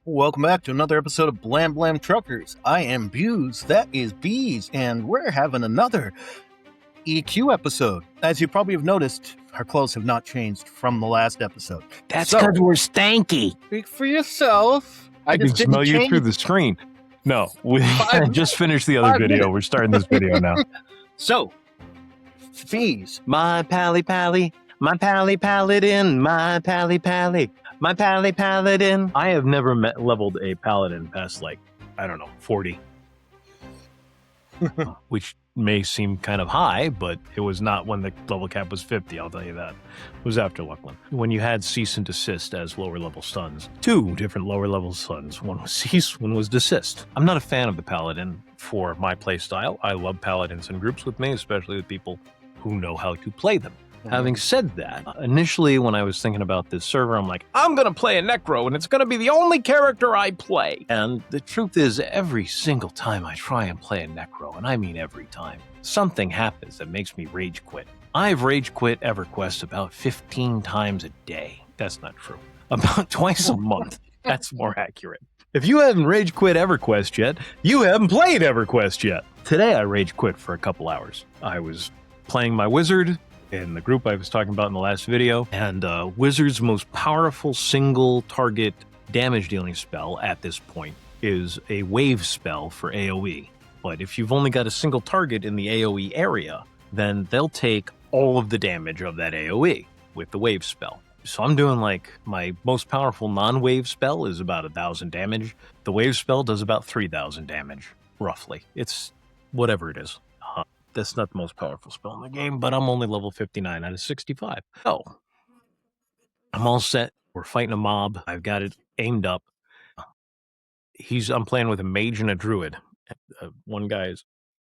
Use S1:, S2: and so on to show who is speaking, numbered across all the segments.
S1: Welcome back to another episode of Blam Blam Truckers. I am Beas, that is Beas, and we're having another EQ episode. As you probably have noticed, our clothes have not changed from the last episode.
S2: That's because we're stanky.
S1: Speak for yourself.
S3: I can smell you through the screen. No, we just finished the other video. We're starting this video now.
S1: So, Beas.
S2: My Paladin, my Paladin, my Paladin. My Paladin.
S3: I have never leveled a Paladin past, like, I don't know, 40. Which may seem kind of high, but it was not when the level cap was 50, I'll tell you that. It was after Luckland. When you had Cease and Desist as lower level stuns. 2 different lower level stuns. One was Cease, one was Desist. I'm not a fan of the Paladin for my playstyle. I love Paladins in groups with me, especially with people who know how to play them. Having said that, initially when I was thinking about this server, I'm like, I'm going to play a Necro, and it's going to be the only character I play. And the truth is, every single time I try and play a Necro, and I mean every time, something happens that makes me rage quit. I've rage quit EverQuest about 15 times a day. That's not true. About twice a month. That's more accurate. If you haven't rage quit EverQuest yet, you haven't played EverQuest yet. Today I rage quit for a couple hours. I was playing my wizard in the group I was talking about in the last video, and Wizard's most powerful single target damage dealing spell at this point is a wave spell for AoE. But if you've only got a single target in the AoE area, then they'll take all of the damage of that AoE with the wave spell. So I'm doing like, my most powerful non-wave spell is about 1,000 damage. The wave spell does about 3,000 damage, roughly. It's whatever it is. That's not the most powerful spell in the game, but I'm only level 59 out of 65. So, I'm all set. We're fighting a mob. I've got it aimed up. I'm playing with a mage and a druid. One guy is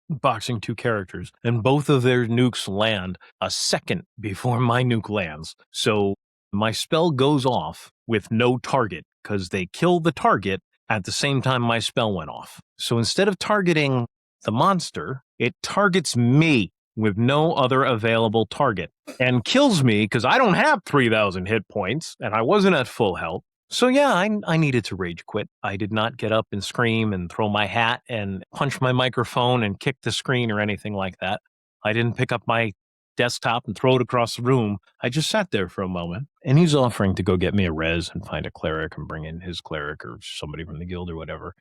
S3: boxing 2 characters, and both of their nukes land a second before my nuke lands. So, my spell goes off with no target, because they kill the target at the same time my spell went off. So instead of targeting the monster, it targets me with no other available target and kills me because I don't have 3,000 hit points and I wasn't at full health. So yeah, I needed to rage quit. I did not get up and scream and throw my hat and punch my microphone and kick the screen or anything like that. I didn't pick up my desktop and throw it across the room. I just sat there for a moment, and he's offering to go get me a res and find a cleric and bring in his cleric or somebody from the guild or whatever.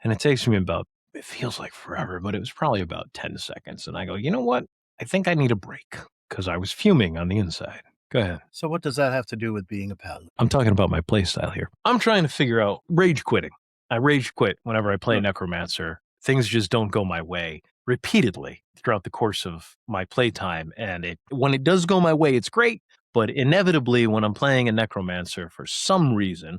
S3: And it takes me about, it feels like forever, but it was probably about 10 seconds. And I go, you know what? I think I need a break, because I was fuming on the inside. Go ahead.
S1: So what does that have to do with being a paladin?
S3: I'm talking about my playstyle here. I'm trying to figure out rage quitting. I rage quit whenever I play a necromancer. Things just don't go my way repeatedly throughout the course of my playtime. And when it does go my way, it's great. But inevitably, when I'm playing a necromancer, for some reason,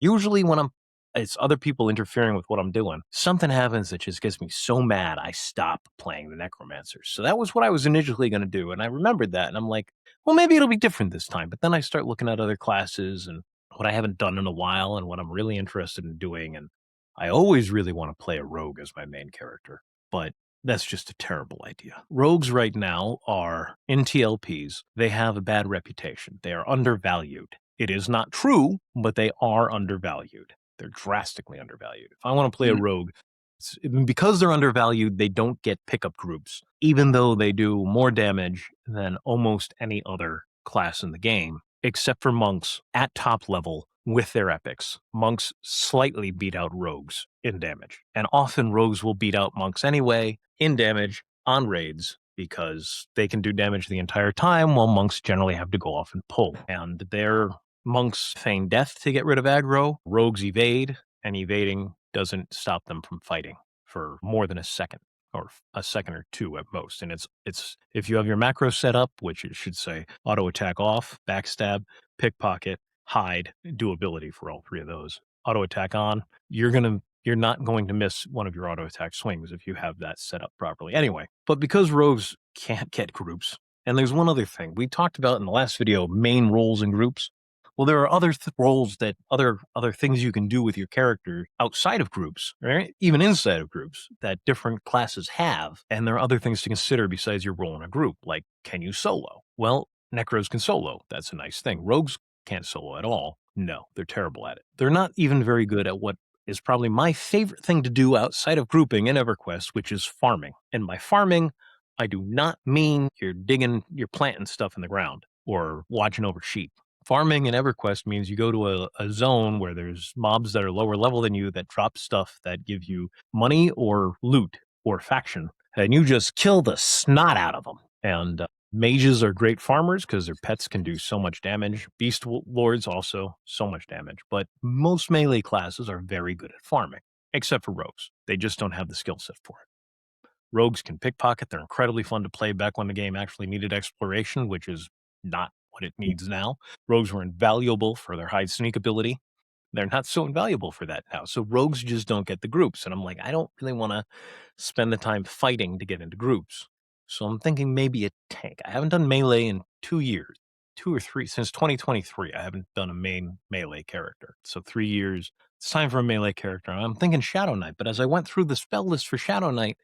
S3: usually when it's other people interfering with what I'm doing, something happens that just gets me so mad, I stop playing the necromancer. So that was what I was initially going to do. And I remembered that. And I'm like, well, maybe it'll be different this time. But then I start looking at other classes and what I haven't done in a while and what I'm really interested in doing. And I always really want to play a rogue as my main character. But that's just a terrible idea. Rogues right now are, in TLPs, they have a bad reputation. They are undervalued. It is not true, but they are undervalued. They're drastically undervalued. If I want to play a rogue, because they're undervalued, they don't get pickup groups, even though they do more damage than almost any other class in the game, except for monks at top level with their epics. Monks slightly beat out rogues in damage, and often rogues will beat out monks anyway in damage on raids, because they can do damage the entire time, while monks generally have to go off and pull. And their monks feign death to get rid of aggro, rogues evade, and evading doesn't stop them from fighting for more than a second, or a second or two at most. And it's if you have your macro set up, which it should say auto attack off, backstab, pickpocket, hide, do ability for all 3 of those. Auto attack on, you're not going to miss one of your auto attack swings if you have that set up properly. Anyway, but because rogues can't get groups, and there's one other thing we talked about in the last video, main roles in groups. Well, there are other roles that other things you can do with your character outside of groups, right? Even inside of groups that different classes have. And there are other things to consider besides your role in a group, like, can you solo? Well, Necros can solo. That's a nice thing. Rogues can't solo at all. No, they're terrible at it. They're not even very good at what is probably my favorite thing to do outside of grouping in EverQuest, which is farming. And by farming, I do not mean you're planting stuff in the ground or watching over sheep. Farming in EverQuest means you go to a zone where there's mobs that are lower level than you that drop stuff that give you money or loot or faction, and you just kill the snot out of them. And mages are great farmers because their pets can do so much damage. Beast lords also so much damage. But most melee classes are very good at farming, except for rogues. They just don't have the skill set for it. Rogues can pickpocket. They're incredibly fun to play back when the game actually needed exploration, which is not what it needs now. Rogues were invaluable for their hide sneak ability. They're not so invaluable for that now. So rogues just don't get the groups. And I'm like, I don't really want to spend the time fighting to get into groups. So I'm thinking maybe a tank. I haven't done melee in 2 years, 2 or 3, since 2023. I haven't done a main melee character. So 3 years. It's time for a melee character. I'm thinking Shadow Knight. But as I went through the spell list for Shadow Knight,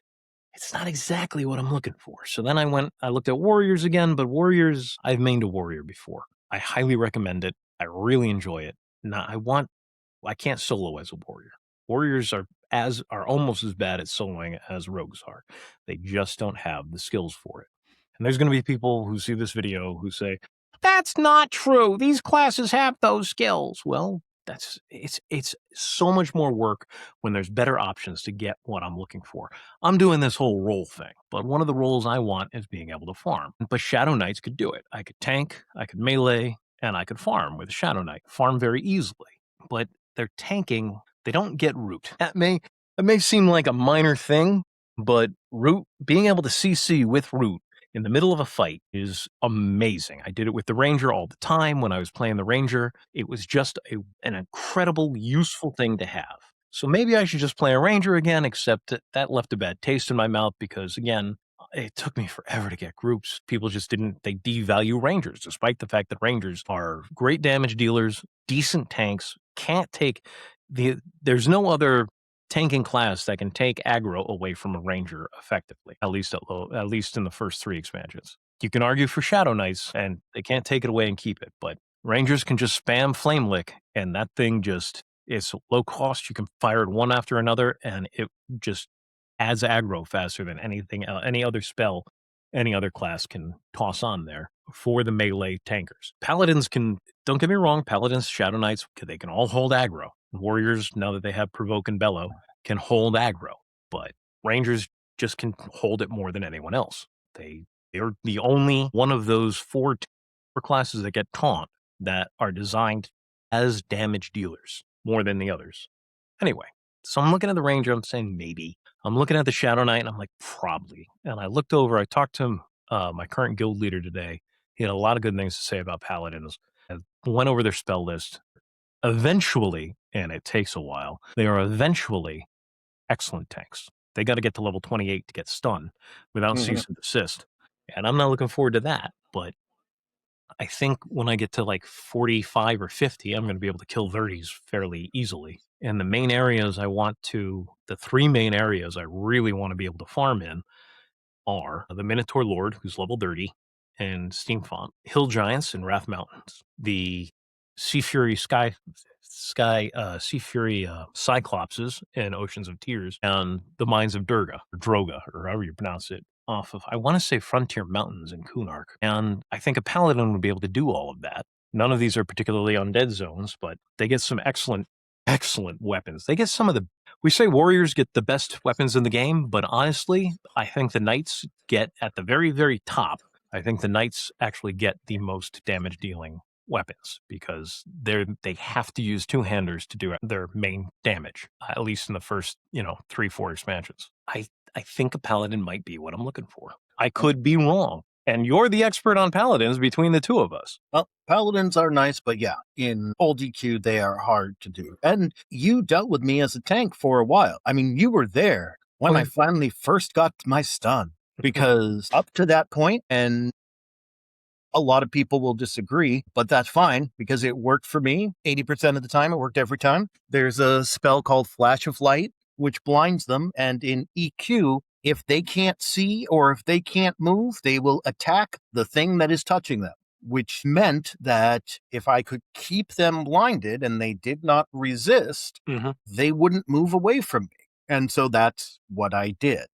S3: it's not exactly what I'm looking for. So then I looked at Warriors again, but Warriors, I've mained a Warrior before. I highly recommend it. I really enjoy it. Now I can't solo as a Warrior. Warriors are almost as bad at soloing as rogues are. They just don't have the skills for it. And there's going to be people who see this video who say, that's not true. These classes have those skills. Well, it's so much more work when there's better options to get what I'm looking for. I'm doing this whole role thing, but one of the roles I want is being able to farm. But Shadow Knights could do it. I could tank, I could melee, and I could farm with Shadow Knight. Farm very easily. But they're tanking, they don't get root. That may seem like a minor thing, but root, being able to CC with root in the middle of a fight is amazing. I did it with the Ranger all the time when I was playing the Ranger. It was just an incredible, useful thing to have. So maybe I should just play a Ranger again, except that left a bad taste in my mouth because, again, it took me forever to get groups. People just they devalue Rangers, despite the fact that Rangers are great damage dealers, decent tanks, can't take there's no other tanking class that can take aggro away from a Ranger effectively, at least in the first 3 expansions. You can argue for Shadow Knights, and they can't take it away and keep it, but Rangers can just spam Flame Lick, and that thing it's low cost. You can fire it one after another, and it just adds aggro faster than any other spell any other class can toss on there for the melee tankers. Paladins don't get me wrong, Paladins, Shadow Knights, they can all hold aggro. Warriors, now that they have Provoke and Bellow, can hold aggro, but Rangers just can hold it more than anyone else. They're the only one of those 4 classes that get taunt that are designed as damage dealers more than the others. Anyway, so I'm looking at the Ranger, I'm saying maybe. I'm looking at the Shadow Knight, and I'm like, probably. And I looked over, I talked to my current guild leader today. He had a lot of good things to say about Paladins. I went over their spell list. Eventually, and it takes a while, they are eventually excellent tanks. They got to get to level 28 to get stun without cease and desist. And I'm not looking forward to that, but I think when I get to like 45 or 50, I'm going to be able to kill 30s fairly easily. And the 3 main areas I really want to be able to farm in are the Minotaur Lord, who's level 30, and Steamfont, Hill Giants and Wrath Mountains, the Sea Fury Cyclopses and Oceans of Tears, and the Mines of Durga, or Droga, or however you pronounce it, off of, I want to say, Frontier Mountains in Kunark. And I think a Paladin would be able to do all of that. None of these are particularly undead zones, but they get some excellent weapons. They get we say Warriors get the best weapons in the game, but honestly, I think the Knights get at the very, very top. I think the Knights actually get the most damage dealing weapons because they have to use 2-handers to do their main damage, at least in the first 3-4 expansions. I think a Paladin might be what I'm looking for. I could be wrong, and you're the expert on Paladins between the two of us.
S1: Well, Paladins are nice, but yeah, in old EQ they are hard to do. And you dealt with me as a tank for a while. I mean, you were there when I finally first got my stun, because up to that point, and a lot of people will disagree, but that's fine because it worked for me 80% of the time. It worked every time. There's a spell called Flash of Light, which blinds them. And in EQ, if they can't see or if they can't move, they will attack the thing that is touching them. which meant that if I could keep them blinded and they did not resist, they wouldn't move away from me. And so that's what I did.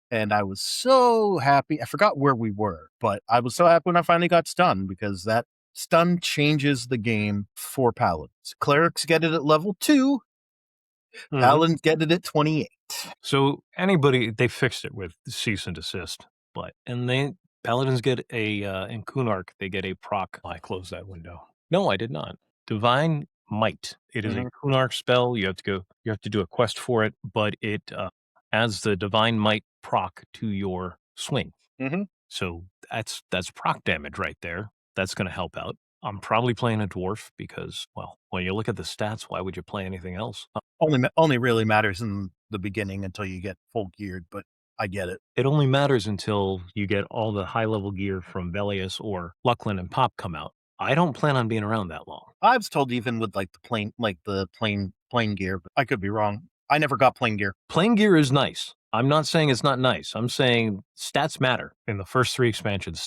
S1: And I was so happy. I forgot where we were, but I was so happy when I finally got stunned, because that stun changes the game for paladins. Clerics get it at level 2. Paladins get it at 28.
S3: So anybody, they fixed it with cease and desist, paladins get in Kunark, they get a proc. I closed that window. No, I did not. Divine Might. It is a Kunark spell. You have to do a quest for it, but it adds the Divine Might proc to your swing. So that's proc damage right there. That's going to help out. I'm probably playing a dwarf because, well, when you look at the stats, why would you play anything else?
S1: Only really matters in the beginning until you get full geared, but I get it.
S3: It only matters until you get all the high level gear from Velius or Lucklin and Pop come out. I don't plan on being around that long.
S1: I was told even with like the plain gear, but I could be wrong. I never got plain gear.
S3: Plain gear is nice. I'm not saying it's not nice. I'm saying stats matter. In the first 3 expansions,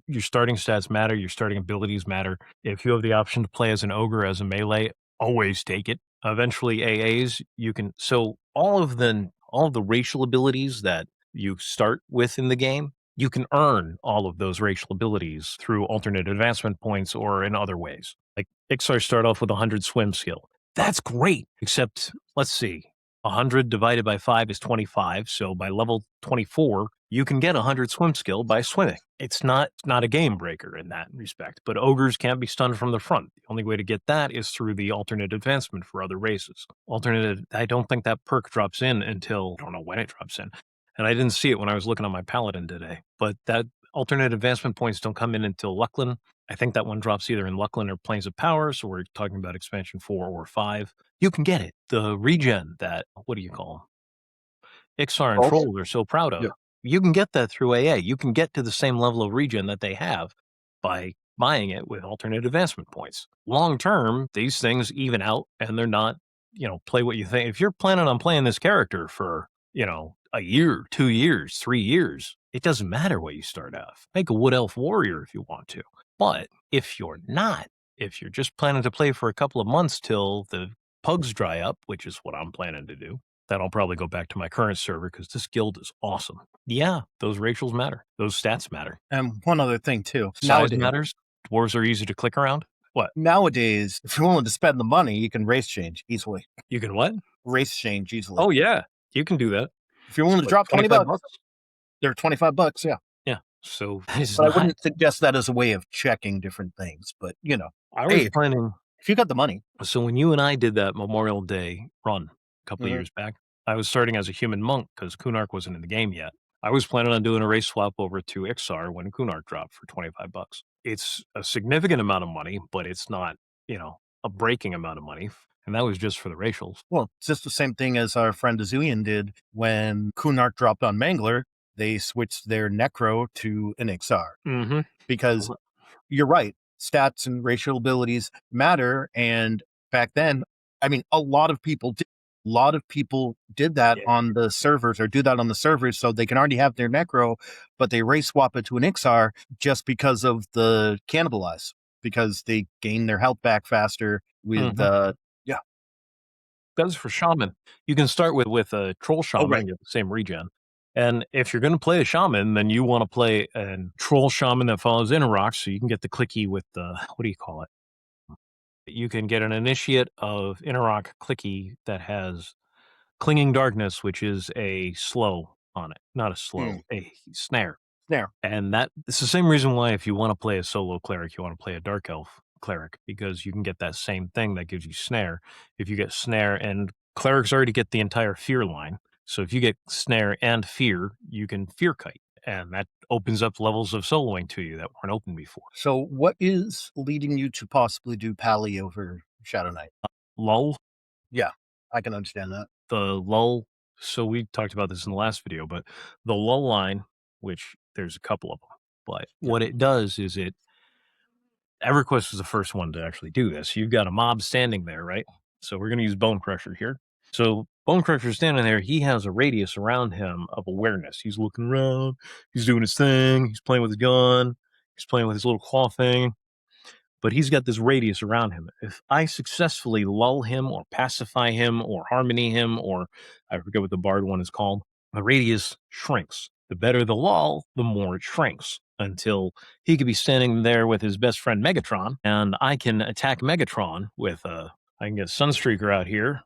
S3: your starting stats matter, your starting abilities matter. If you have the option to play as an ogre, as a melee, always take it. Eventually AAs, you can, so all of the racial abilities that you start with in the game, you can earn all of those racial abilities through alternate advancement points or in other ways. Like Ixar start off with 100 swim skill. That's great, except let's see. 100 divided by 5 is 25, so by level 24, you can get 100 swim skill by swimming. It's not a game breaker in that respect, but ogres can't be stunned from the front. The only way to get that is through the alternate advancement for other races. I don't think that perk drops in until, I don't know when it drops in, and I didn't see it when I was looking on my Paladin today, but that alternate advancement points don't come in until Lucklin. I think that one drops either in Lucklin or Plains of Power, so we're talking about expansion 4 or 5. You can get it. The regen that, what do you call them? Ixar and Trolls are so proud of. Yeah. You can get that through AA. You can get to the same level of regen that they have by buying it with alternate advancement points. Long term, these things even out, and they're not, play what you think. If you're planning on playing this character for, a year, 2 years, 3 years, it doesn't matter what you start off. Make a Wood Elf Warrior if you want to. But if you're not, if you're just planning to play for a couple of months till the pugs dry up, which is what I'm planning to do, then I'll probably go back to my current server because this guild is awesome. Yeah, those racials matter. Those stats matter.
S1: And one other thing, too.
S3: Size matters. Dwarves are easy to click around. What?
S1: Nowadays, if you're willing to spend the money, you can race change easily.
S3: You can what?
S1: Race change easily.
S3: Oh, yeah. You can do that.
S1: If you're willing to drop 20 bucks, they're $25, yeah.
S3: Yeah. So,
S1: but I wouldn't suggest that as a way of checking different things. But,
S3: I was planning.
S1: If you got the money.
S3: So when you and I did that Memorial Day run a couple of years back, I was starting as a human monk because Kunark wasn't in the game yet. I was planning on doing a race swap over to Ixar when Kunark dropped for $25. It's a significant amount of money, but it's not, a breaking amount of money. And that was just for the racials.
S1: Well, it's just the same thing as our friend Azuian did when Kunark dropped on Mangler. They switched their Necro to an Ixar. Because you're right, stats and racial abilities matter. And back then, a lot of people did that on the servers, or do that on the servers, so they can already have their Necro, but they race swap it to an Ixar just because of the cannibalize, because they gain their health back faster with
S3: That's for shaman. You can start with a troll shaman and get the same regen. And if you're going to play a shaman, then you want to play a troll shaman that follows Inner so you can get the clicky with the, what do you call it? You can get an initiate of Inner clicky that has Clinging Darkness, which is a slow on it. Not a slow, a snare. And it's the same reason why if you want to play a solo cleric, you want to play a dark elf cleric, because you can get that same thing that gives you snare. If you get snare, and clerics already get the entire fear line, so if you get snare and fear, you can fear kite, and that opens up levels of soloing to you that weren't open before.
S1: So what is leading you to possibly do Pally over Shadow Knight?
S3: Lull?
S1: Yeah, I can understand that.
S3: The lull, so we talked about this in the last video, but the lull line, which there's a couple of them, but what it does is EverQuest was the first one to actually do this. You've got a mob standing there, right? So we're going to use Bone Crusher here. So Bone Crusher standing there, he has a radius around him of awareness. He's looking around, he's doing his thing, he's playing with his gun, He's playing with his little claw thing, but he's got this radius around him. If I successfully lull him or pacify him or harmony him, or I forget what the bard one is called, the radius shrinks. The better the lull, the more it shrinks until he could be standing there with his best friend Megatron, and I can attack Megatron with I can get Sunstreaker out here.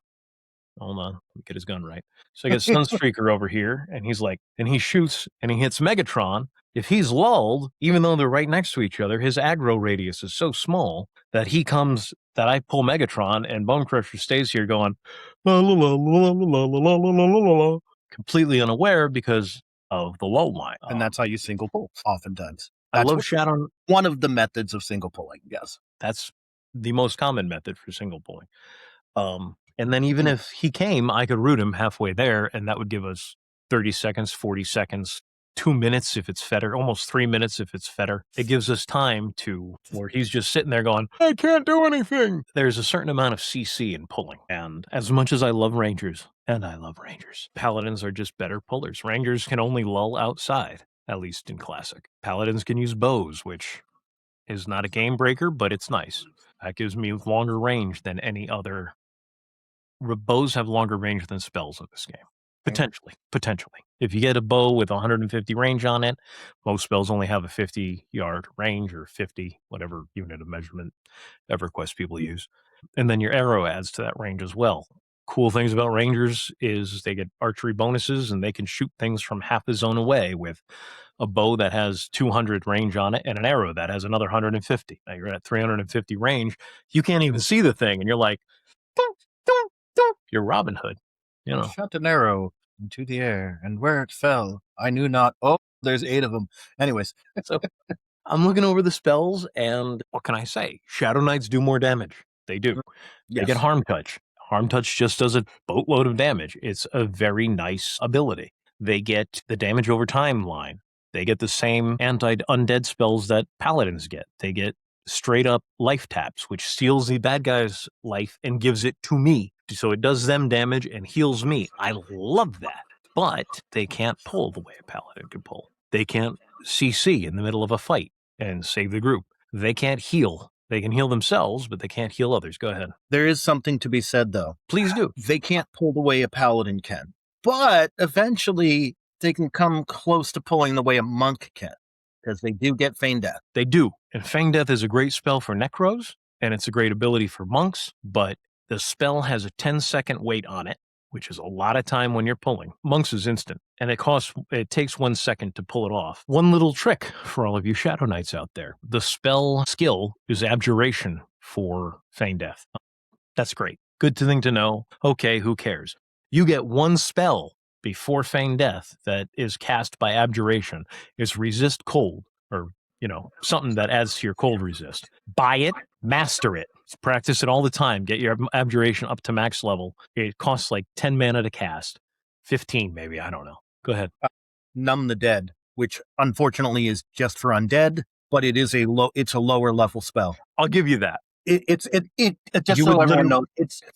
S3: Hold on, let me get his gun right. So I get Sunstreaker over here, and he's like, and he shoots and he hits Megatron. If he's lulled, even though they're right next to each other, his aggro radius is so small that I pull Megatron, and Bone Crusher stays here going, la, la, la, la, la, la, la, la, la, la, completely unaware because of the lull line.
S1: And that's how you single pull, oftentimes.
S3: I love Shadow.
S1: One of the methods of single pulling, yes.
S3: That's the most common method for single pulling. And then even if he came, I could root him halfway there, and that would give us 30 seconds, 40 seconds, 2 minutes if it's Fetter, almost 3 minutes if it's Fetter. It gives us time to where he's just sitting there going, I can't do anything. There's a certain amount of CC in pulling. And as much as I love Rangers, and I love Rangers, Paladins are just better pullers. Rangers can only lull outside, at least in Classic. Paladins can use bows, which is not a game breaker, but it's nice. That gives me longer range than any other. Bows have longer range than spells in this game. Potentially. If you get a bow with 150 range on it, most spells only have a 50-yard range or 50, whatever unit of measurement EverQuest people use. And then your arrow adds to that range as well. Cool things about Rangers is they get archery bonuses, and they can shoot things from half a zone away with a bow that has 200 range on it and an arrow that has another 150. Now you're at 350 range. You can't even see the thing, and you're like, you're Robin Hood, you know.
S1: Shot an arrow into the air, and where it fell, I knew not. Oh, there's 8 of them. Anyways.
S3: So I'm looking over the spells, and what can I say? Shadow Knights do more damage. They do.
S1: Yes.
S3: They get Harm Touch. Harm Touch just does a boatload of damage. It's a very nice ability. They get the damage over time line. They get the same anti-undead spells that Paladins get. They get straight up life taps, which steals the bad guy's life and gives it to me. So it does them damage and heals me. I love that. But they can't pull the way a Paladin can pull. They can't CC in the middle of a fight and save the group. They can't heal. They can heal themselves, but they can't heal others. Go ahead.
S1: There is something to be said, though.
S3: Please do.
S1: They can't pull the way a Paladin can. But eventually, they can come close to pulling the way a monk can. Because they do get Feign Death.
S3: They do. And Feign Death is a great spell for Necros, and it's a great ability for monks, but the spell has a 10-second wait on it, which is a lot of time when you're pulling. Monks is instant, and it takes 1 second to pull it off. One little trick for all of you Shadow Knights out there. The spell skill is Abjuration for Feign Death. That's great. Good thing to know. Okay, who cares? You get one spell before Feign Death that is cast by Abjuration. It's Resist Cold, or something that adds to your cold resist. Buy it, master it. Practice it all the time. Get your Abjuration up to max level. It costs like 10 mana to cast. 15 maybe, I don't know. Go ahead.
S1: Numb the Dead, which unfortunately is just for undead, but it's a lower level spell.
S3: I'll give you that.
S1: It's just so everyone knows,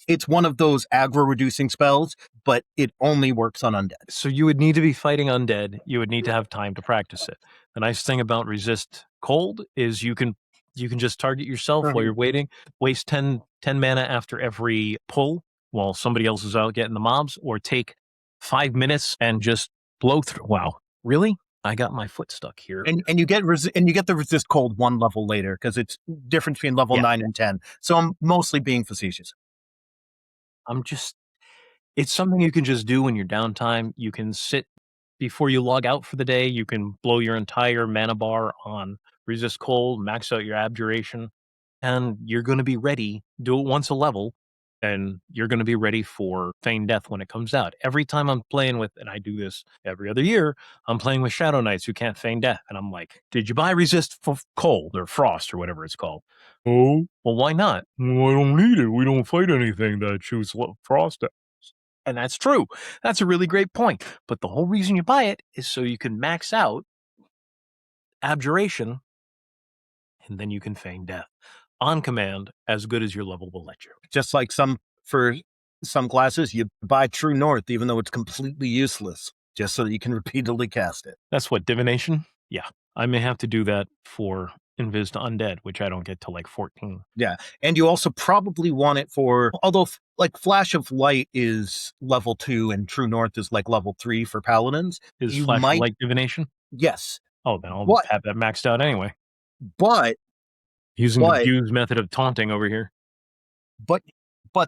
S1: it's one of those aggro reducing spells, but it only works on undead.
S3: So you would need to be fighting undead. You would need to have time to practice it. The nice thing about Resist Cold is you can just target yourself while you're waiting, waste 10 mana after every pull while somebody else is out getting the mobs, or take 5 minutes and just blow through. Wow, really? I got my foot stuck here.
S1: And you get the Resist Cold 1 level later, because it's difference between level 9 and 10. So I'm mostly being facetious.
S3: It's something you can just do in your downtime. You can sit before you log out for the day. You can blow your entire mana bar on Resist Cold, max out your Abjuration, and you're going to be ready. Do it once a level, and you're going to be ready for Feign Death when it comes out. Every time I'm playing with, and I do this every other year, I'm playing with Shadow Knights who can't Feign Death. And I'm like, did you buy Resist Cold or Frost or whatever it's called? Oh, well, why not? Well, I don't need it. We don't fight anything that shoots Frost. And that's true. That's a really great point. But the whole reason you buy it is so you can max out Abjuration, and then you can Feign Death on command, as good as your level will let you.
S1: Just like for some classes, you buy True North, even though it's completely useless, just so that you can repeatedly cast it.
S3: That's what, divination? Yeah. I may have to do that for Invis to Undead, which I don't get till like 14.
S1: Yeah, and you also probably want it for, although like Flash of Light is level 2 and True North is like level 3 for Paladins.
S3: Is
S1: You
S3: Flash of
S1: might,
S3: Light Divination?
S1: yes,
S3: Oh, then I'll
S1: but
S3: have that maxed out anyway.
S1: but
S3: Using the
S1: But-
S3: Beas method of taunting over here.
S1: but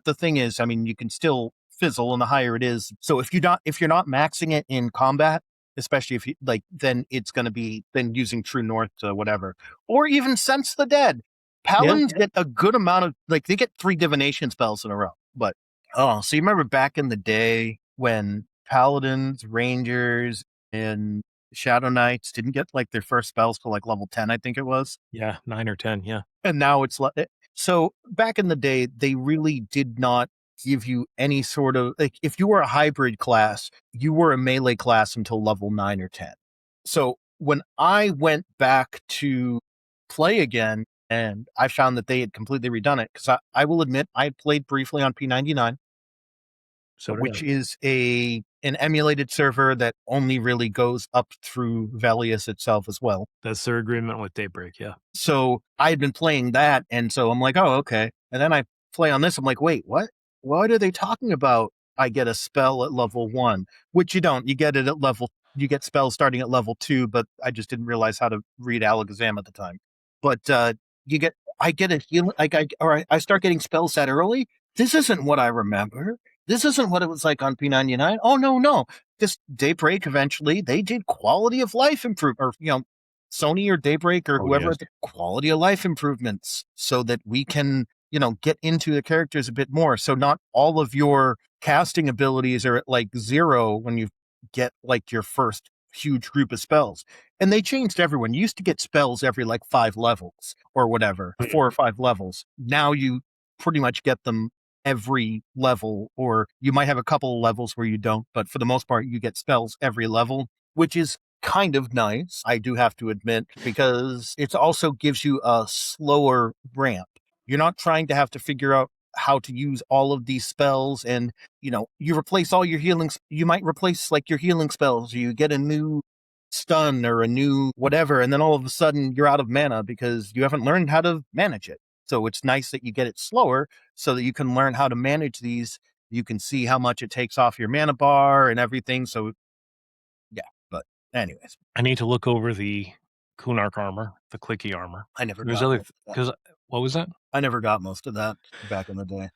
S1: the thing is, I mean, you can still fizzle, and the higher it is. So if you're not maxing it in combat, especially if you like, then it's going to be then using True North to whatever, or even Sense the Dead. Paladins get a good amount of, like, they get 3 divination spells in a row. But so you remember back in the day when Paladins, Rangers, and Shadow Knights didn't get like their first spells till like level 10, I think it was.
S3: Yeah, 9 or 10, yeah.
S1: And now it's like, so back in the day, they really did not give you any sort of, like, if you were a hybrid class, you were a melee class until level 9 or 10. So when I went back to play again, and I found that they had completely redone it, because I will admit, I had played briefly on P99, which is an emulated server that only really goes up through Velius itself as well.
S3: That's their agreement with Daybreak, yeah.
S1: So I had been playing that, and so I'm like, oh, okay. And then I play on this, I'm like, wait, what? What are they talking about? I get a spell at level 1, which you don't. You get it at you get spells starting at level 2, but I just didn't realize how to read Alakazam at the time. But I get a healing, I start getting spells that early. This isn't what I remember. This isn't what it was like on P99. Oh, no. This Daybreak, eventually, they did quality of life improve, or, Sony or Daybreak or whoever, the quality of life improvements, so that we can, get into the characters a bit more. So not all of your casting abilities are at like 0 when you get like your first huge group of spells. And they changed everyone. You used to get spells every like 5 levels or whatever, 4 or 5 levels. Now you pretty much get them every level, or you might have a couple of levels where you don't, but for the most part, you get spells every level, which is kind of nice, I do have to admit, because it also gives you a slower ramp. You're not trying to have to figure out how to use all of these spells, and you replace all your healings. You might replace like your healing spells, you get a new stun or a new whatever, and then all of a sudden you're out of mana because you haven't learned how to manage it. So it's nice that you get it slower so that you can learn how to manage these. You can see how much it takes off your mana bar and everything. So yeah, but anyways,
S3: I need to look over the Kunark armor, the clicky armor.
S1: I never
S3: There's
S1: got
S3: other
S1: most of that.
S3: because what was that?
S1: I never got most of that back in the day.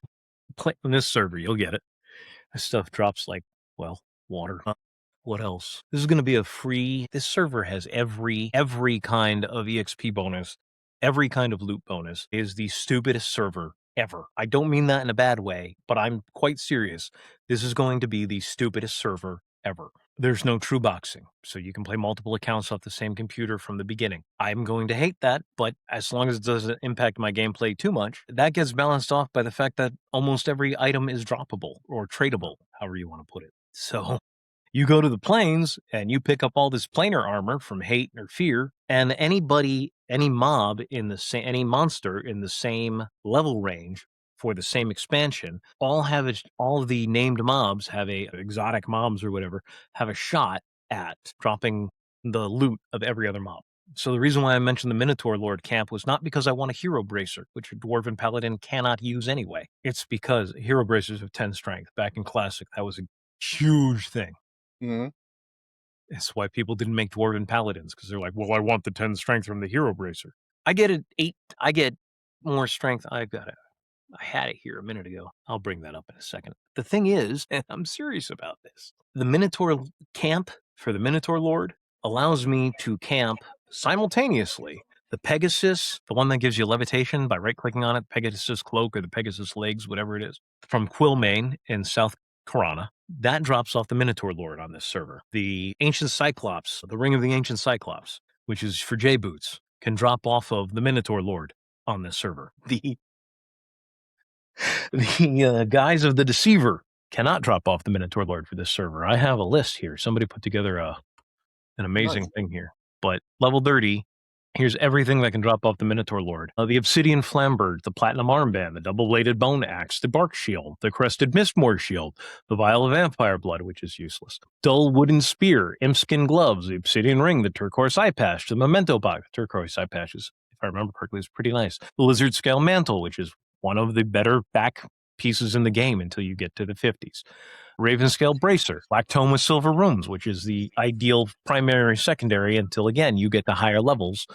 S3: In this server, you'll get it. This stuff drops like, well, water. What else? This is going to be a free. This server has every kind of EXP bonus, every kind of loot bonus. It is the stupidest server ever. I don't mean that in a bad way, but I'm quite serious. This is going to be the stupidest server ever. There's no true boxing, so you can play multiple accounts off the same computer from the beginning. I'm going to hate that, but as long as it doesn't impact my gameplay too much, that gets balanced off by the fact that almost every item is droppable or tradable, however you want to put it. So you go to the plains and you pick up all this planar armor from hate or fear, and any mob in the same, any monster in the same level range for the same expansion, all of the named mobs have exotic mobs or whatever, have a shot at dropping the loot of every other mob. So the reason why I mentioned the Minotaur Lord camp was not because I want a Hero Bracer, which a Dwarven Paladin cannot use anyway. It's because Hero Bracers have 10 strength. Back in Classic, that was a huge thing.
S1: Mm-hmm.
S3: That's why people didn't make Dwarven Paladins, because they're like, well, I want the 10 strength from the Hero Bracer. I get an 8. I get more strength. I had it here a minute ago. I'll bring that up in a second. The thing is, and I'm serious about this, the Minotaur camp for the Minotaur Lord allows me to camp simultaneously the Pegasus, the one that gives you levitation by right-clicking on it, Pegasus Cloak or the Pegasus Legs, whatever it is, from Quillmane in South Corana. That drops off the Minotaur Lord on this server. The Ancient Cyclops, the Ring of the Ancient Cyclops, which is for J-Boots, can drop off of the Minotaur Lord on this server. The Guise of the Deceiver cannot drop off the Minotaur Lord for this server. I have a list here. Somebody put together an amazing thing here. But level 30, Here's everything that can drop off the Minotaur Lord. The Obsidian Flambird, the Platinum Armband, the Double-Bladed Bone Axe, the Bark Shield, the Crested Mistmore Shield, the Vial of Vampire Blood, which is useless, Dull Wooden Spear, Impskin Gloves, the Obsidian Ring, the Turquoise Eye Patch, the Memento Box. The Turquoise Eye Patches, if I remember correctly, is pretty nice. The Lizard Scale Mantle, which is one of the better back pieces in the game until you get to the 50s. Ravenscale Bracer, Black Tome with Silver Runes, which is the ideal primary secondary until, again, you get the higher levels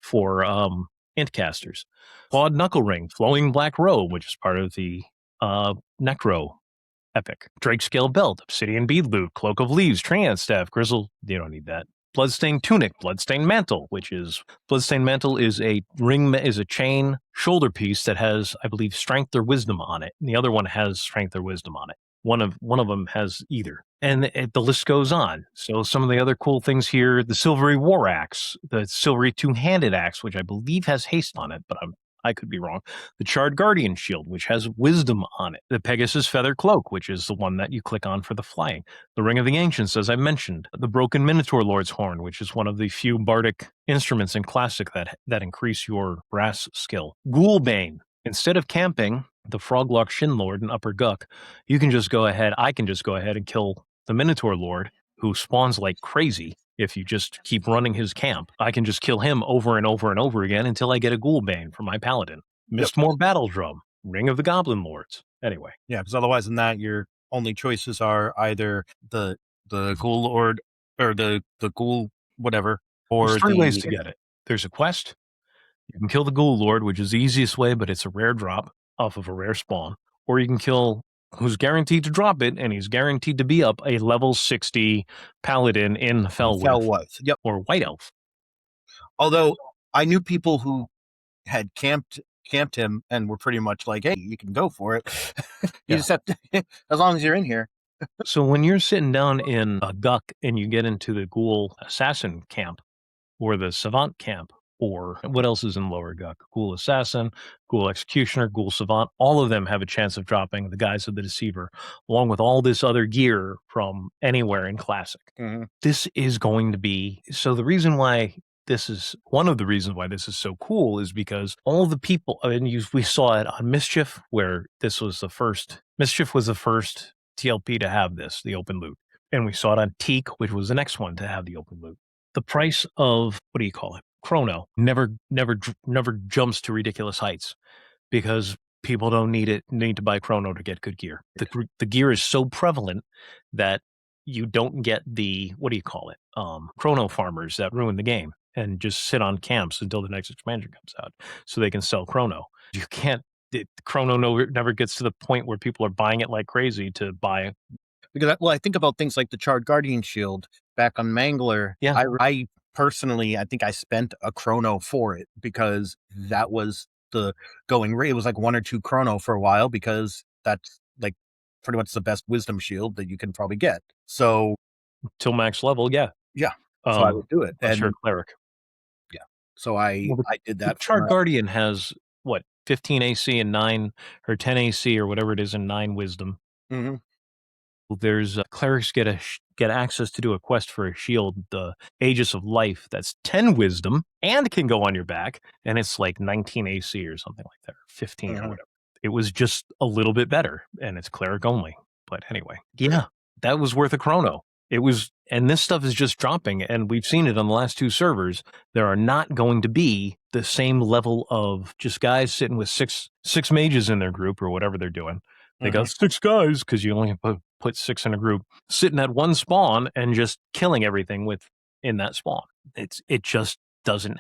S3: for int casters. Clawed Knuckle Ring, Flowing Black Robe, which is part of the Necro epic. Drakescale Belt, Obsidian Bead Loot, Cloak of Leaves, Treant Staff, Grizzle, you don't need that. Bloodstained Tunic, Bloodstained Mantle, Bloodstained Mantle is a chain shoulder piece that has, I believe, Strength or Wisdom on it. And the other one has Strength or Wisdom on it. One of them has either. And the list goes on. So some of the other cool things here, the Silvery War Axe, the Silvery Two-Handed Axe, which I believe has haste on it, but I could be wrong. The Charred Guardian Shield, which has Wisdom on it. The Pegasus Feather Cloak, which is the one that you click on for the flying. The Ring of the Ancients, as I mentioned. The Broken Minotaur Lord's Horn, which is one of the few bardic instruments in Classic that increase your brass skill. Ghoulbane. Instead of camping the Froglock Shin Lord and Upper Guck, I can just go ahead and kill the Minotaur Lord, who spawns like crazy. If you just keep running his camp, I can just kill him over and over and over again until I get a Ghoulbane for my Paladin. Mistmore Battle Drum, Ring of the Goblin Lords. Anyway.
S1: Yeah, because otherwise than that, your only choices are either the Ghoul Lord or the Ghoul whatever, or
S3: there's 3 ways to get it. There's a quest. You can kill the Ghoul Lord, which is the easiest way, but it's a rare drop off of a rare spawn. Or you can kill who's guaranteed to drop it, and he's guaranteed to be up a level 60 Paladin in Felwith.
S1: Yep.
S3: Or White Elf.
S1: Although I knew people who had camped him and were pretty much like, hey, you can go for it. You just have to, as long as you're in here.
S3: So when you're sitting down in a Guck and you get into the Ghoul Assassin camp or the Savant camp, or what else is in Lower Guck? Ghoul Assassin, Ghoul Executioner, Ghoul Savant, all of them have a chance of dropping the Guise of the Deceiver, along with all this other gear from anywhere in Classic.
S1: Mm-hmm.
S3: This is going to be, so the reason why one of the reasons why this is so cool is because all the people, we saw it on Mischief, where Mischief was the first TLP to have this, the open loot. And we saw it on Teak, which was the next one to have the open loot. The price of, what do you call it? Chrono never jumps to ridiculous heights because people don't need to buy Chrono to get good gear. The gear is so prevalent that you don't get the, what do you call it? Chrono farmers that ruin the game and just sit on camps until the next expansion comes out so they can sell Chrono. You can't, Chrono never gets to the point where people are buying it like crazy to buy.
S1: Because, I think about things like the Charred Guardian Shield back on Mangler.
S3: Yeah.
S1: I personally, I think I spent a Chrono for it because that was the going rate. It was like 1 or 2 Chrono for a while because that's like pretty much the best Wisdom Shield that you can probably get. So
S3: till max level, yeah.
S1: Yeah. So I would do it.
S3: And your Cleric.
S1: Yeah. So I did that.
S3: The Charred Guardian has, 15 AC and 9, or 10 AC or whatever it is, and 9 Wisdom.
S1: Mm-hmm.
S3: There's clerics get access to do a quest for a shield, the Aegis of Life, that's 10 Wisdom and can go on your back, and it's like 19 AC or something like that, or 15 or whatever. It was just a little bit better, and it's cleric only. But anyway, yeah, that was worth a Chrono. It was, and this stuff is just dropping, and we've seen it on the last 2 servers. There are not going to be the same level of just guys sitting with six mages in their group or whatever they're doing. They got 6 guys because you only put 6 in a group, sitting at one spawn and just killing everything in that spawn. It just doesn't.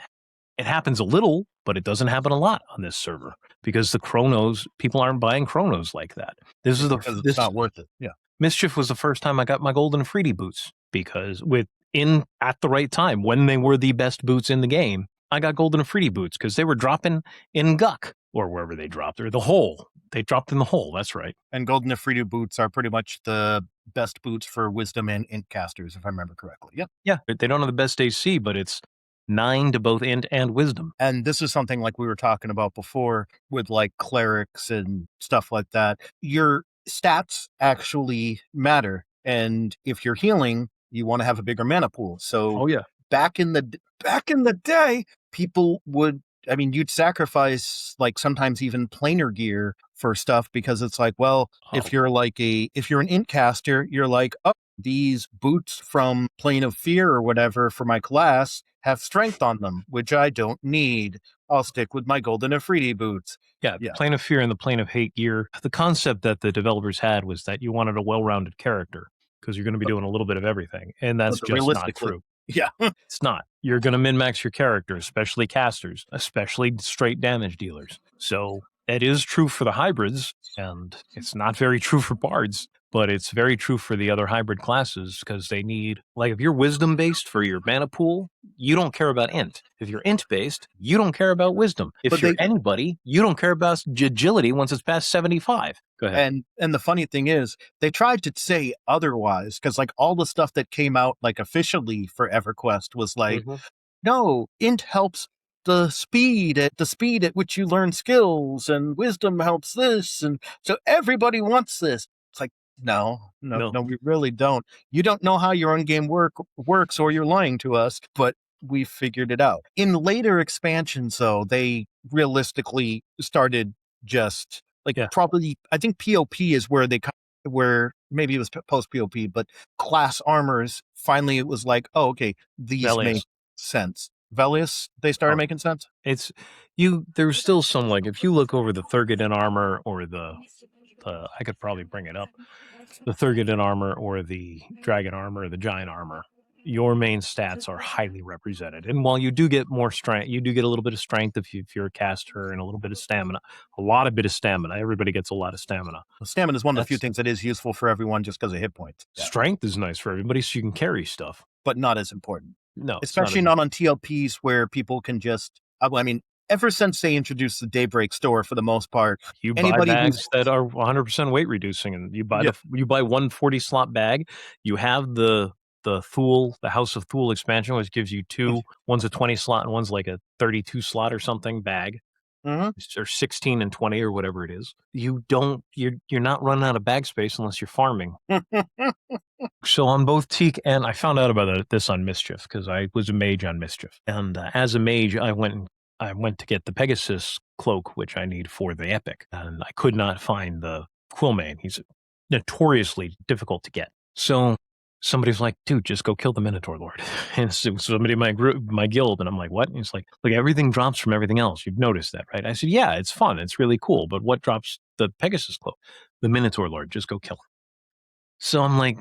S3: It happens a little, but it doesn't happen a lot on this server because the Chronos, people aren't buying Chronos like that. This is
S1: it's not worth it. Yeah.
S3: Mischief was the first time I got my Golden Freedy boots because at the right time when they were the best boots in the game, I got Golden Freedy boots because they were dropping in Guck or wherever they dropped, or the hole. They dropped in the hole. That's right.
S1: And Golden Afridu boots are pretty much the best boots for Wisdom and Int casters, if I remember correctly. Yep.
S3: Yeah. They don't have the best AC, but it's 9 to both Int and Wisdom.
S1: And this is something like we were talking about before with like clerics and stuff like that. Your stats actually matter. And if you're healing, you want to have a bigger mana pool. So back in the day, people would. I mean, you'd sacrifice like sometimes even planar gear for stuff because it's like, well, if you're an int caster, you're like, oh, these boots from Plane of Fear or whatever for my class have strength on them, which I don't need. I'll stick with my Golden Afridi boots.
S3: Yeah, the Plane of Fear and the Plane of Hate gear. The concept that the developers had was that you wanted a well-rounded character because you're going to be doing a little bit of everything, and that's just not true.
S1: Yeah.
S3: It's not. You're going to min-max your character, especially casters, especially straight damage dealers. So it is true for the hybrids, and it's not very true for bards, but it's very true for the other hybrid classes because they need, like, if you're wisdom-based for your mana pool, you don't care about int. If you're int-based, you don't care about wisdom. If you're anybody, you don't care about agility once it's past 75. Go ahead.
S1: And the funny thing is, they tried to say otherwise because like all the stuff that came out like officially for EverQuest was like, no, int helps the speed at which you learn skills, and wisdom helps this, and so everybody wants this. It's like, no, we really don't. You don't know how your own game works, or you're lying to us. But we figured it out. In later expansions, though, they realistically started just. Probably, I think POP is where where maybe it was post POP, but class armors, finally it was like, oh, okay, these make sense. Velius, they started making sense?
S3: There's still some, like, if you look over the Thurgadin armor or I could probably bring it up, the Thurgadin armor or the Dragon armor or the Giant armor, your main stats are highly represented. And while you do get more strength, you do get a little bit of strength if you're a caster, and a little bit of stamina. A bit of stamina. Everybody gets a lot of stamina.
S1: Well, stamina is one of the few things that is useful for everyone just because of hit points.
S3: Yeah. Strength is nice for everybody so you can carry stuff.
S1: But not as important.
S3: No.
S1: Especially not on TLPs where people can just... I mean, ever since they introduced the Daybreak store, for the most part,
S3: you buy bags that are 100% weight reducing, and you buy you buy 140 slot bag. You have the Thule, the House of Thule expansion, which gives you two. One's a 20 slot and one's like a 32 slot or something bag, or 16 and 20 or whatever it is. You're not running out of bag space unless you're farming. So on both Teak and I found out about this on Mischief because I was a mage on Mischief, and as a mage, I went to get the Pegasus cloak, which I need for the Epic, and I could not find the Quillmane. He's notoriously difficult to get. So somebody's like, dude, just go kill the Minotaur Lord. And so somebody in my guild, and I'm like, what? And he's like, look, everything drops from everything else. You've noticed that, right? I said, yeah, it's fun. It's really cool. But what drops the Pegasus cloak? The Minotaur Lord. Just go kill him. So I'm like,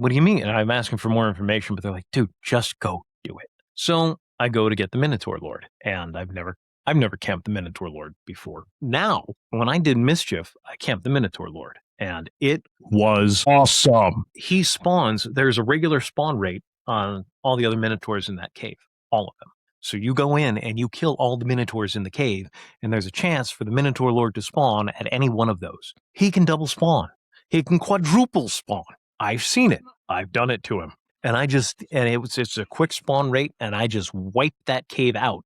S3: what do you mean? And I'm asking for more information, but they're like, dude, just go do it. So I go to get the Minotaur Lord, and I've never camped the Minotaur Lord before. Now, when I did Mischief, I camped the Minotaur Lord, and it was awesome. He spawns. There's a regular spawn rate on all the other Minotaurs in that cave, all of them. So you go in and you kill all the Minotaurs in the cave, and there's a chance for the Minotaur Lord to spawn at any one of those. He can double spawn. He can quadruple spawn. I've seen it. I've done it to him. And it's a quick spawn rate, and I just wiped that cave out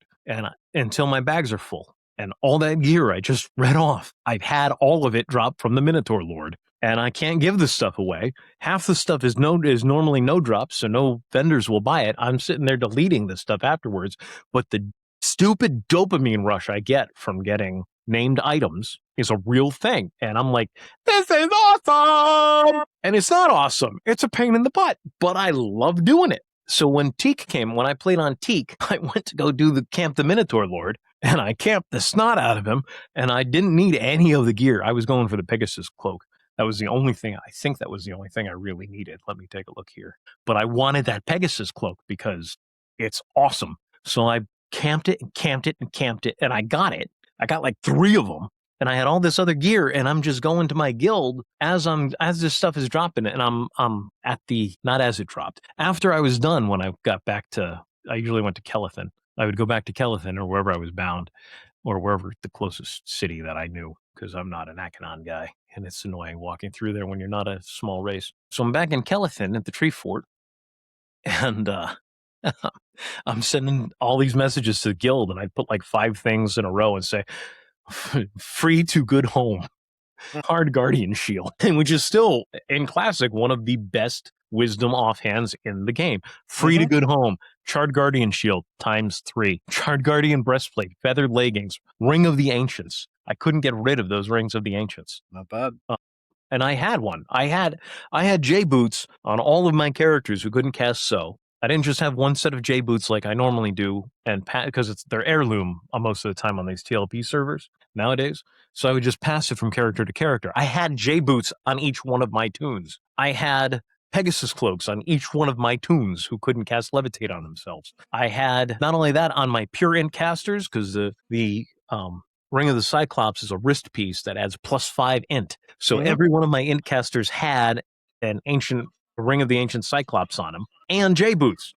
S3: until my bags are full. And all that gear I just read off, I've had all of it drop from the Minotaur Lord, and I can't give this stuff away. Half the stuff is normally no drops, so no vendors will buy it. I'm sitting there deleting this stuff afterwards, but the stupid dopamine rush I get from getting named items is a real thing. And I'm like, this is awesome! And it's not awesome. It's a pain in the butt, but I love doing it. So when I played on Teak, I went to go do Camp the Minotaur Lord, and I camped the snot out of him, and I didn't need any of the gear. I was going for the Pegasus cloak. That was the only thing, I think that was the only thing I really needed. Let me take a look here. But I wanted that Pegasus cloak because it's awesome. So I camped it, and I got it. I got like 3 of them, and I had all this other gear, and I'm just going to my guild as this stuff is dropping, and I'm at not as it dropped. After I was done, when I got back I usually went to Kelethin. I would go back to Kelethin or wherever I was bound, or wherever the closest city that I knew, because I'm not an Akanon guy, and it's annoying walking through there when you're not a small race. So I'm back in Kelethin at the Tree Fort, and I'm sending all these messages to the guild, and I put like 5 things in a row and say, free to good home, hard guardian shield, and which is still in Classic one of the best wisdom offhands in the game. Free to good home. Charred Guardian Shield ×3. Charred Guardian Breastplate. Feathered Leggings. Ring of the Ancients. I couldn't get rid of those Rings of the Ancients.
S1: Not bad.
S3: And I had one. I had J boots on all of my characters who couldn't cast So. I didn't just have one set of J boots like I normally do, and because they're heirloom most of the time on these TLP servers nowadays. So I would just pass it from character to character. I had J boots on each one of my toons. I had Pegasus cloaks on each one of my toons who couldn't cast Levitate on themselves. I had not only that on my pure int casters, because the Ring of the Cyclops is a wrist piece that adds +5 int. So every one of my int casters had an ancient Ring of the Ancient Cyclops on them, and J boots.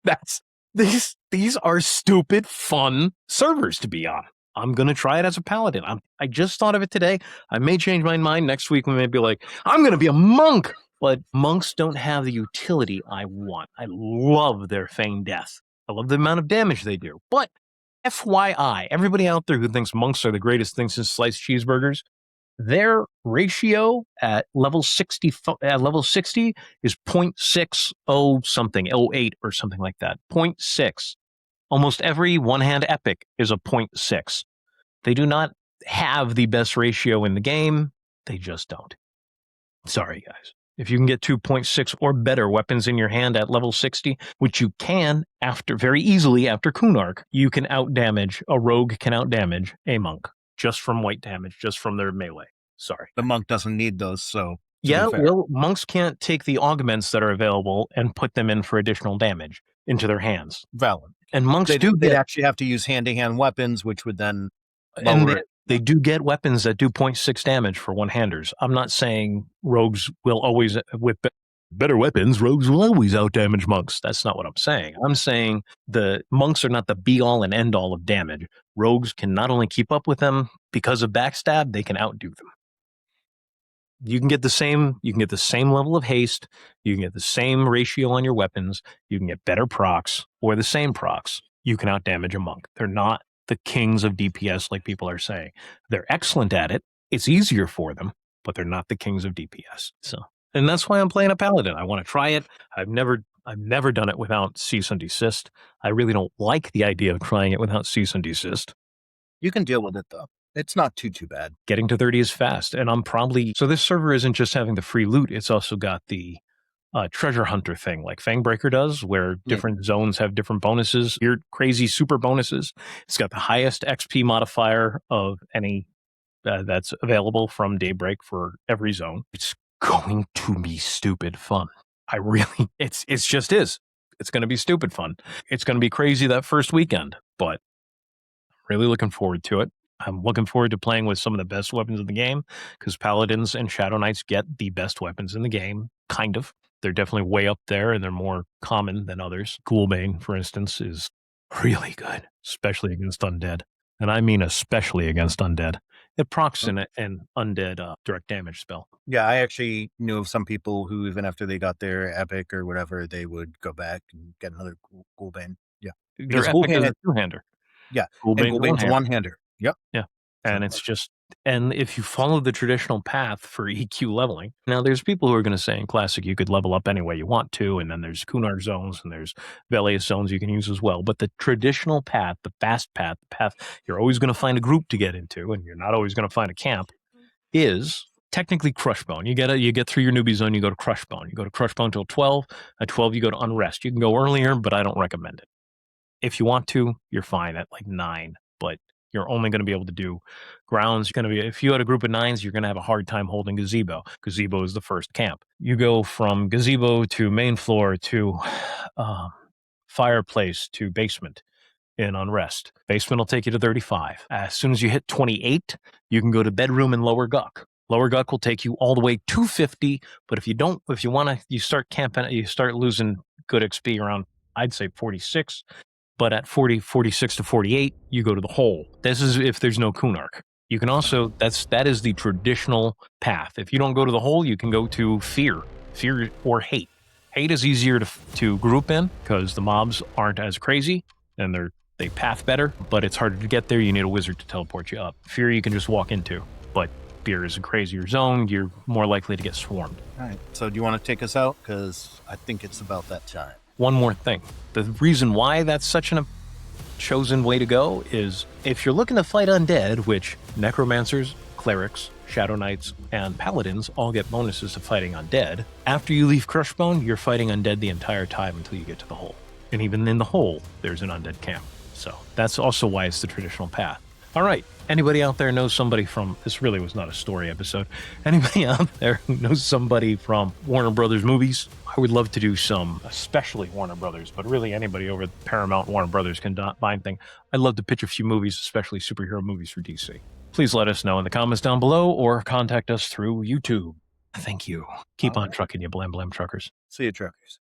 S3: These are stupid fun servers to be on. I'm gonna try it as a paladin. I just thought of it today. I may change my mind next week. We may be like, I'm gonna be a monk. But monks don't have the utility I want. I love their feigned death. I love the amount of damage they do. But FYI, everybody out there who thinks monks are the greatest thing since sliced cheeseburgers, their ratio at level 60 is 0.60 something, 08 or something like that. 0.6. Almost every one-hand epic is a 0.6. They do not have the best ratio in the game. They just don't. Sorry, guys. If you can get 2.6 or better weapons in your hand at level 60, which you can very easily after Kunark, you can outdamage, a rogue can outdamage a monk just from white damage, just from their melee. Sorry.
S1: The monk doesn't need those, so.
S3: Yeah, well, monks can't take the augments that are available and put them in for additional damage into their hands.
S1: Valid.
S3: And monks
S1: they'd actually have to use hand-to-hand weapons, which would then lower it.
S3: They do get weapons that do 0.6 damage for one-handers. I'm not saying rogues will always, with better weapons, rogues will always outdamage monks. That's not what I'm saying. I'm saying the monks are not the be-all and end-all of damage. Rogues can not only keep up with them because of backstab, they can outdo them. You can get the same level of haste, you can get the same ratio on your weapons, you can get better procs, or the same procs. You can outdamage a monk. They're not the kings of DPS like people are saying. They're excellent at it. It's easier for them, but they're not the kings of DPS. So, and that's why I'm playing a paladin. I want to try it. I've never done it without cease and desist. I really don't like the idea of trying it without cease and desist.
S1: You can deal with it though. It's not too bad.
S3: Getting to 30 is fast, and so this server isn't just having the free loot, it's also got the treasure hunter thing like Fangbreaker does, where different zones have different bonuses, weird, crazy super bonuses. It's got the highest XP modifier of any that's available from Daybreak for every zone. It's going to be stupid fun. It's just is. It's going to be stupid fun. It's going to be crazy that first weekend, but really looking forward to it. I'm looking forward to playing with some of the best weapons in the game, because Paladins and Shadow Knights get the best weapons in the game, kind of. They're definitely way up there, and they're more common than others. Ghoulbane, for instance, is really good, especially against undead. And I mean especially against undead. It procs an undead direct damage spell.
S1: Yeah, I actually knew of some people who, even after they got their epic or whatever, they would go back and get another Ghoulbane. Yeah.
S3: Their epic is a two-hander.
S1: Yeah, Ghoulbane's one-hander. Yep.
S3: Yeah. And it's just, and if you follow the traditional path for EQ leveling, now there's people who are going to say in Classic you could level up any way you want to, and then there's Kunark zones and there's Velius zones you can use as well. But the traditional path, the fast path, the path you're always going to find a group to get into, and you're not always going to find a camp, is technically Crushbone. You get through your newbie zone, you go to Crushbone. You go to Crushbone till 12. At 12, you go to Unrest. You can go earlier, but I don't recommend it. If you want to, you're fine at like 9, but you're only going to be able to do grounds. If you had a group of 9s, you're going to have a hard time holding Gazebo. Gazebo is the first camp. You go from Gazebo to main floor to fireplace to basement in Unrest. Basement will take you to 35. As soon as you hit 28, you can go to bedroom in Lower Guck. Lower Guck will take you all the way to 50, but if you start camping, you start losing good XP around, I'd say 46. But at 46 to 48, you go to the hole. This is if there's no Kunark. You can also, that is the traditional path. If you don't go to the hole, you can go to fear or hate. Hate is easier to group in because the mobs aren't as crazy and they path better, but it's harder to get there. You need a wizard to teleport you up. Fear you can just walk into, but fear is a crazier zone. You're more likely to get swarmed.
S1: All right. So do you want to take us out? Because I think it's about that time.
S3: One more thing. The reason why that's such a chosen way to go is if you're looking to fight undead, which necromancers, clerics, shadow knights, and paladins all get bonuses to fighting undead, after you leave Crushbone, you're fighting undead the entire time until you get to the hole. And even in the hole, there's an undead camp. So that's also why it's the traditional path. All right. Anybody out there knows somebody from, this really was not a story episode. Anybody out there who knows somebody from Warner Brothers movies? I would love to do some, especially Warner Brothers, but really anybody over at Paramount Warner Brothers can find thing. I'd love to pitch a few movies, especially superhero movies for DC. Please let us know in the comments down below or contact us through YouTube. Thank you. Keep on trucking, you blam blam truckers.
S1: See you, truckers.